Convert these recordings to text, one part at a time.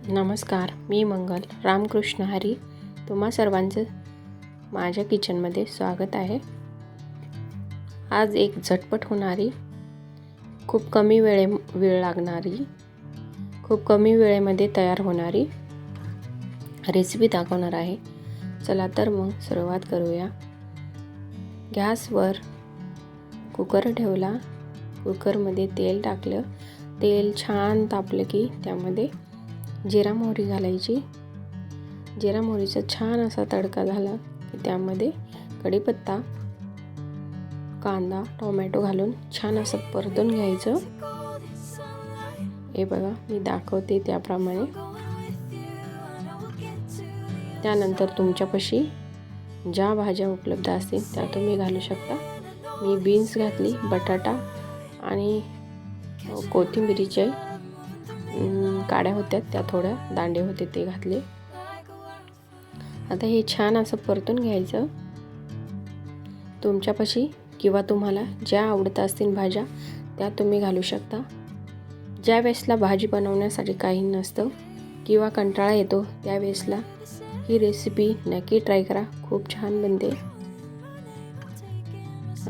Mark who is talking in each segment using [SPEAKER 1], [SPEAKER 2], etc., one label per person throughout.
[SPEAKER 1] नमस्कार, मी मंगल रामकृष्ण हरी. तुम्हा सर्वांचं माझ्या किचनमध्ये स्वागत आहे. आज एक झटपट होणारी, खूप कमी वेळ लागणारी, खूप कमी वेळेमध्ये तयार होणारी रेसिपी दाखवणार आहे. चला तर मग सुरुवात करूया. गॅसवर कुकर ठेवला. कुकरमध्ये तेल टाकलं. तेल छान तापलं की त्यामध्ये जिरा मोहरी घालायची. जिरा मोहरीचा छान असा तडका झाला की त्यामध्ये कढीपत्ता, कांदा, टोमॅटो घालून छान असं परतून घ्यायचं. हे बघा, मी दाखवते त्याप्रमाणे. त्यानंतर तुमच्यापाशी ज्या भाज्या उपलब्ध असतील त्या तुम्ही घालू शकता. मी बीन्स घातली, बटाटा आणि कोथिंबीरीचे काड्या होत्या, त्या थोड्या दांडे होते ते घातले. आता हे छान असं परतून घ्यायचं. तुमच्यापाशी किंवा तुम्हाला ज्या आवडत असतील भाज्या त्या तुम्ही घालू शकता. ज्या वेळेसला भाजी बनवण्यासाठी काही नसतं किंवा कंटाळा येतो त्या वेळेसला ही रेसिपी नक्की ट्राय करा. खूप छान बनते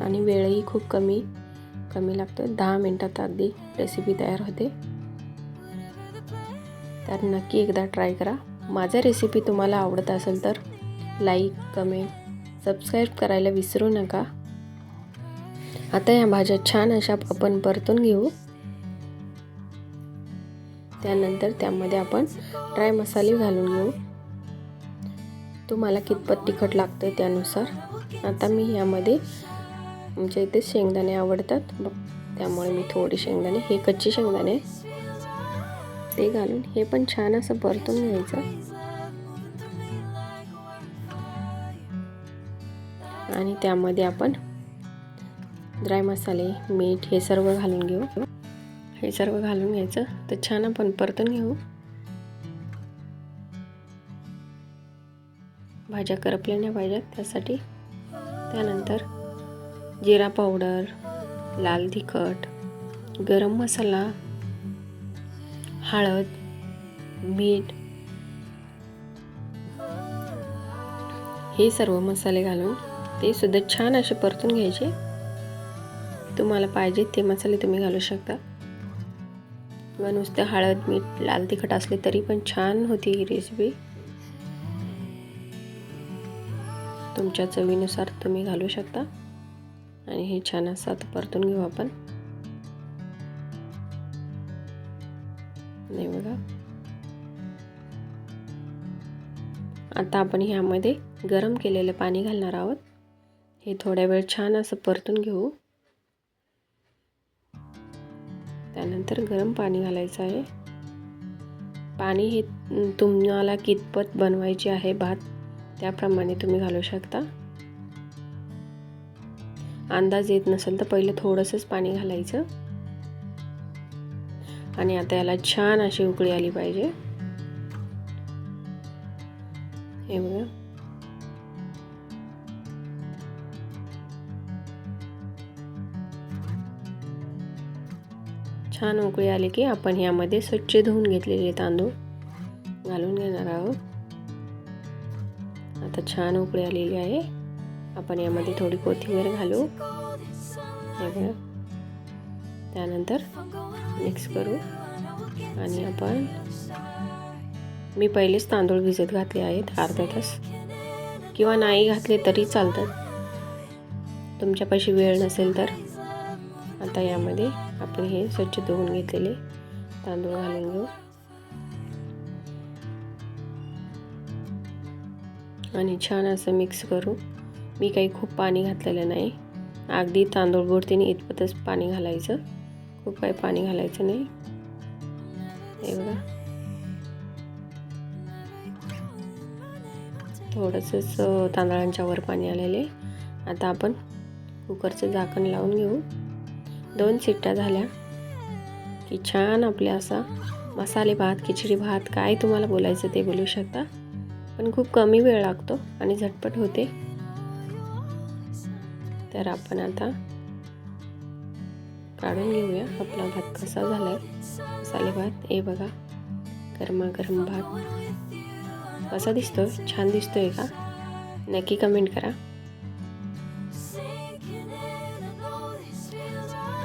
[SPEAKER 1] आणि वेळही खूप कमी लागतो. 10 मिनिटात अगदी रेसिपी तयार होते. तर नक्की एकदा ट्राय करा. माझा रेसिपी तुम्हाला आवडत असेल तर लाईक, कमेंट, सबस्क्राईब करायला विसरू नका. आता या भाज्या छान अशा आपण परतून घेऊ. त्यानंतर त्यामध्ये आपण ड्राय मसाले घालून घेऊ. तुम्हाला कितपत तिखट लागतं त्यानुसार. आता मी यामध्ये, आमच्या इथे शेंगदाणे आवडतात त्यामुळे मी थोडे शेंगदाणे, हे कच्चे शेंगदाणे ते घालून हे पण छान असं परतून घ्यायचं. आणि त्यामध्ये आपण ड्राय मसाले, मीठ हे सर्व घालून घेऊ. हे सर्व घालून घ्यायचं. तर छान आपण परतून घेऊ. भाज्या करपल्या नाही पाहिजेत त्यासाठी. त्यानंतर जिरा पावडर, लाल तिखट, गरम मसाला, हळद, मीठ हे सर्व मसाले घालून ते सुद्धा छान असे परतून घ्यायचे. तुम्हाला पाहिजे ते मसाले तुम्ही घालू शकता किंवा नुसते हळद, मीठ, लाल तिखट असले तरी पण छान होती ही रेसिपी. तुमच्या चवीनुसार तुम्ही घालू शकता. आणि हे छान असं आता परतून घेऊ आपण. नाही बघा, आता आपण ह्यामध्ये गरम केलेलं पाणी घालणार आहोत. हे थोड्या वेळ छान असं परतून घेऊ. त्यानंतर गरम पाणी घालायचं आहे. पाणी हे तुम्हाला कितपत बनवायचे आहे भात त्याप्रमाणे तुम्ही घालू शकता. अंदाज येत नसेल तर पहिले थोडंसंच पाणी घालायचं. आणि आता याला छान अशी उकळी आली पाहिजे. हे बघा, छान उकळी आली की आपण यामध्ये स्वच्छ धुवून घेतलेले तांदूळ घालून घेणार आहोत. आता छान उकळी आलेली आहे. आपण यामध्ये थोडी कोथिंबीर घालू. हे बघा, त्यानंतर मिक्स करू. आणि आपण, मी पहिलेच तांदूळ भिजत घातले आहेत अर्धा तास, किंवा नाही घातले तरी चालतात तुमच्यापाशी वेळ नसेल तर. आता यामध्ये आपण हे स्वच्छ धुवून घेतलेले तांदूळ घालून घेऊ. आणि छान असं मिक्स करू. मी काही खूप पाणी घातलेलं नाही, अगदी तांदूळ बुडतीने इतपतच पाणी घालायचं, खूप काही पाणी घालायचं नाही. हे बघा, थोडंसंच तांदळांच्या वर पाणी आलेले. आता आपण कुकरचं झाकण लावून घेऊ. 2 शिट्ट्या झाल्या की छान आपल्या असा मसाले भात, खिचडी भात, काय तुम्हाला बोलायचं ते बोलू शकता. पण खूप कमी वेळ लागतो आणि झटपट होते. तर आपण आता काढून घेऊया आपला भात कसा झालाय, मसाले भात. हे बघा, गरमागरम भात कसा दिसतोय? छान दिसतोय का? नक्की कमेंट करा.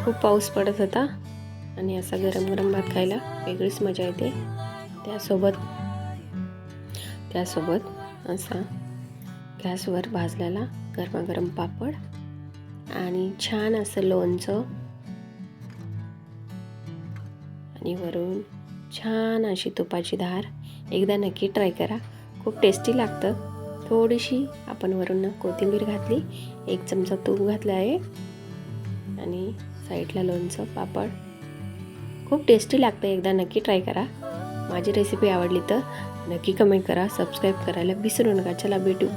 [SPEAKER 1] खूप पाऊस पडत होता आणि असा गरम गरम भात खायला वेगळीच मजा येते. त्यासोबत असा गॅसवर भाजलेला गरमागरम पापड आणि छान असं लोणचं आणि वरून छान अशी तुपाची धार. एकदा नक्की ट्राय करा, खूप टेस्टी लागतं. थोडीशी आपण वरून कोथिंबीर घातली, 1 चमचा तूप घातलं आहे आणि साईडला लोणचं पापड. खूप टेस्टी लागतं. एकदा नक्की ट्राय करा. माझी रेसिपी आवडली तर नक्की कमेंट करा, सबस्क्राईब करायला विसरू नका. चला भेटू.